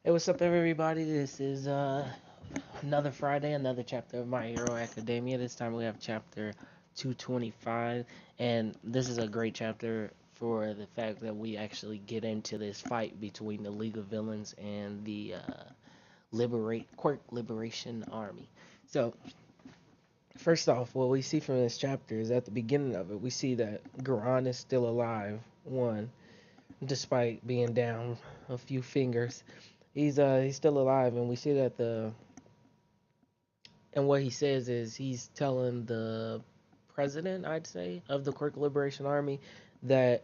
Hey, what's up, everybody? This is another Friday, another chapter of My Hero Academia. This time we have chapter 225, and this is a great chapter for the fact that we actually get into this fight between the League of Villains and the Quirk Liberation Army. So, first off, what we see from this chapter is at the beginning of it, we see that Garan is still alive, one, despite being down a few fingers. He's still alive, and we see that the and what he says is he's telling the president, I'd say, of the Quirk Liberation Army that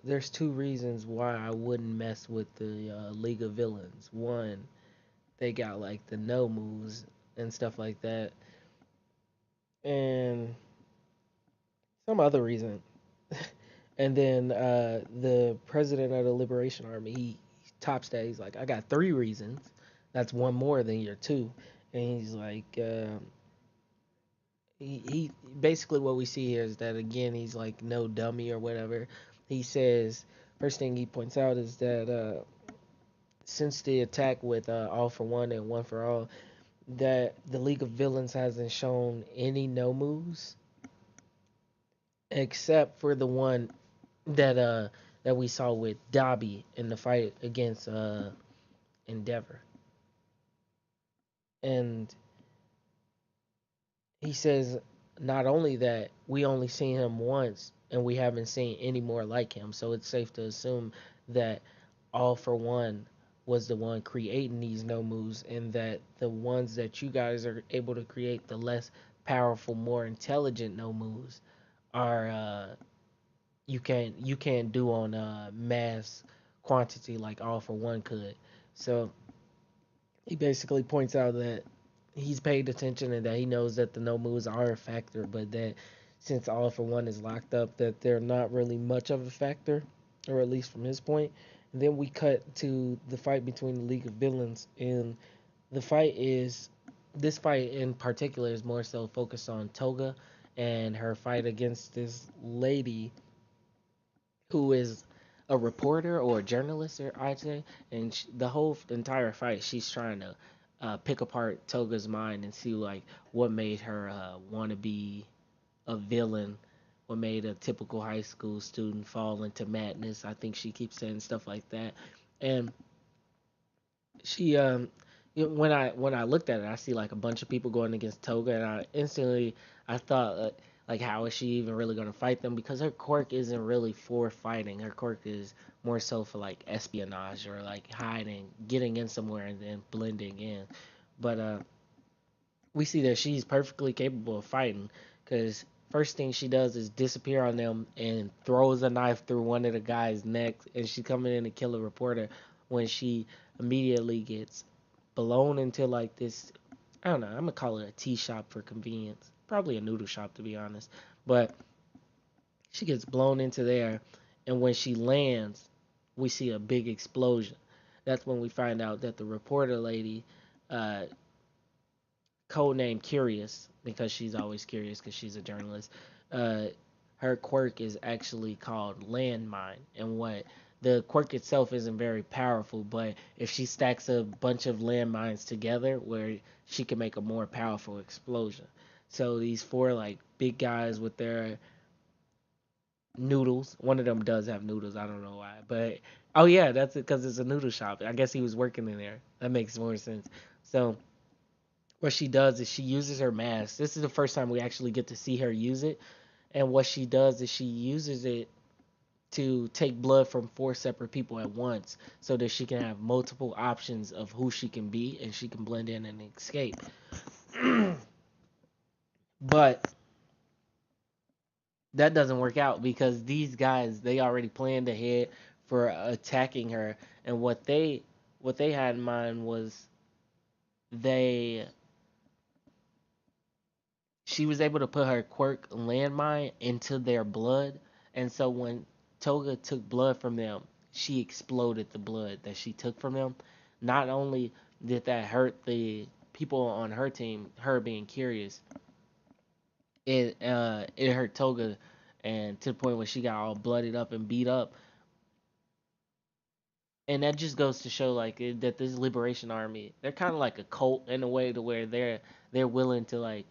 there's two reasons why I wouldn't mess with the League of Villains. One, they got like the no moves and stuff like that, and some other reason. And then the president of the Liberation Army, he tops that. He's like, I got three reasons. That's one more than your two. And he's like, he basically what we see here is that again he's like no dummy or whatever. He says first thing he points out is that since the attack with All for One and One for All, that the League of Villains hasn't shown any no moves except for the one that that we saw with Dobby in the fight against Endeavor. And he says not only that we only seen him once and we haven't seen any more like him, so it's safe to assume that All for One was the one creating these no moves, and that the ones that you guys are able to create, the less powerful, more intelligent no moves, are you can't do on mass quantity like All for One could. So he basically points out that he's paid attention and that he knows that the no moves are a factor, but that since All for One is locked up, that they're not really much of a factor, or at least from his point. And then we cut to the fight between the League of Villains, and the fight is this fight in particular is more so focused on Toga and her fight against this lady who is a reporter or a journalist, or I'd say, and the whole entire fight, she's trying to pick apart Toga's mind and see like what made her want to be a villain, what made a typical high school student fall into madness. I think she keeps saying stuff like that, and she when I looked at it, I see like a bunch of people going against Toga, and I thought like how is she even really going to fight them? Because her quirk isn't really for fighting. Her quirk is more so for like espionage or like hiding, getting in somewhere and then blending in. But we see that she's perfectly capable of fighting because first thing she does is disappear on them and throws a knife through one of the guy's necks, and she's coming in to kill a reporter when she immediately gets blown into like this. I don't know. I'm gonna call it a tea shop for convenience. Probably a noodle shop to be honest. But she gets blown into there, and when she lands, we see a big explosion. That's when we find out that the reporter lady, uh, codename Curious, because she's always curious because she's a journalist. Uh, Her quirk is actually called Landmine, and what the quirk itself isn't very powerful, but if she stacks a bunch of landmines together, where she can make a more powerful explosion. So these four like big guys with their noodles. One of them does have noodles. I don't know why, but oh yeah, that's it because it's a noodle shop. I guess he was working in there. That makes more sense. So what she does is she uses her mask. This is the first time we actually get to see her use it. And what she does is she uses it to take blood from four separate people at once so that she can have multiple options of who she can be and she can blend in and escape. But that doesn't work out because these guys they already planned ahead for attacking her, and what they had in mind was they she was able to put her quirk landmine into their blood, and so when Toga took blood from them, she exploded the blood that she took from them. Not only did that hurt the people on her team, her being curious, it hurt Toga, and to the point where she got all blooded up and beat up. And that just goes to show like that this liberation army, they're kind of like a cult in a way, to where they're willing to like,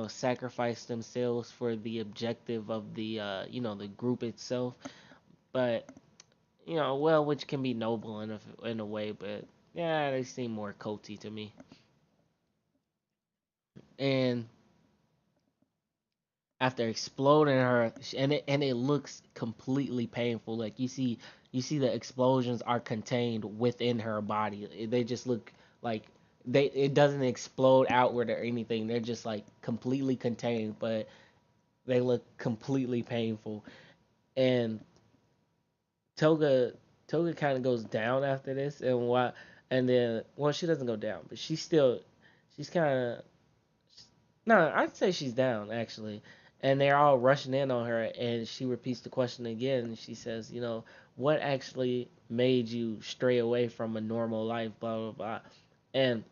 sacrifice themselves for the objective of the the group itself. But well, which can be noble in a way, but yeah, they seem more culty to me. And after exploding her, and it looks completely painful. Like you see the explosions are contained within her body. They just look like it doesn't explode outward or anything. They're just like completely contained, but they look completely painful. And Toga Toga kind of goes down after this, and then, well, she doesn't go down, but she's kind of, no, I'd say she's down actually. And they're all rushing in on her, and she repeats the question again. She says, what actually made you stray away from a normal life, blah blah blah. And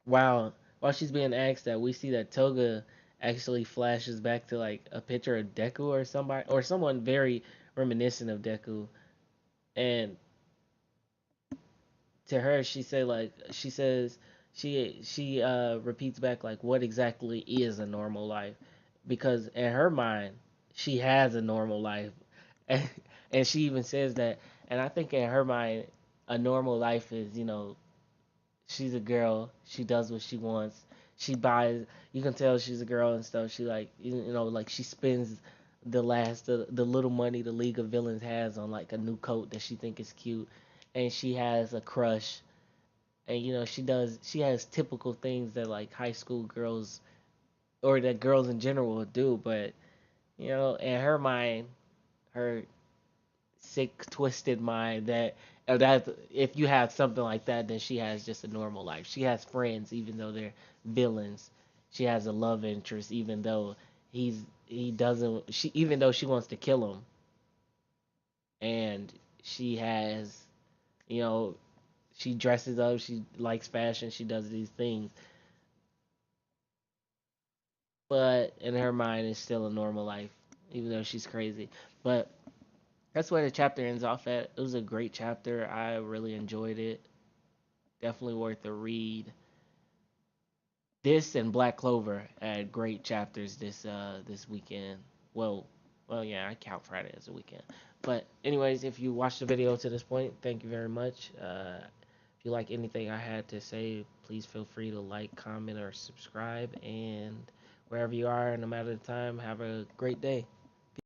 while she's being asked that, we see that Toga actually flashes back to like a picture of Deku or somebody or someone very reminiscent of Deku. And to her, she says she repeats back like, what exactly is a normal life, because in her mind she has a normal life. and, and she even says that. And I think in her mind, a normal life is, she's a girl, she does what she wants, she buys, you can tell she's a girl and stuff, she like, like she spends the little money the League of Villains has on like a new coat that she think is cute. And she has a crush. And she has typical things that like high school girls, or that girls in general would do. But in her mind, her sick twisted mind, that if you have something like that, then she has just a normal life. She has friends even though they're villains. She has a love interest even though he doesn't, she even though she wants to kill him. And she has, you know she dresses up, she likes fashion, she does these things, but in her mind it's still a normal life, even though she's crazy. But that's where the chapter ends off at. It was a great chapter. I really enjoyed it. Definitely worth a read. This and Black Clover had great chapters this weekend. Well, yeah, I count Friday as a weekend. But anyways, if you watched the video to this point, thank you very much. If you like anything I had to say, please feel free to like, comment, or subscribe. And wherever you are, no matter the time, have a great day.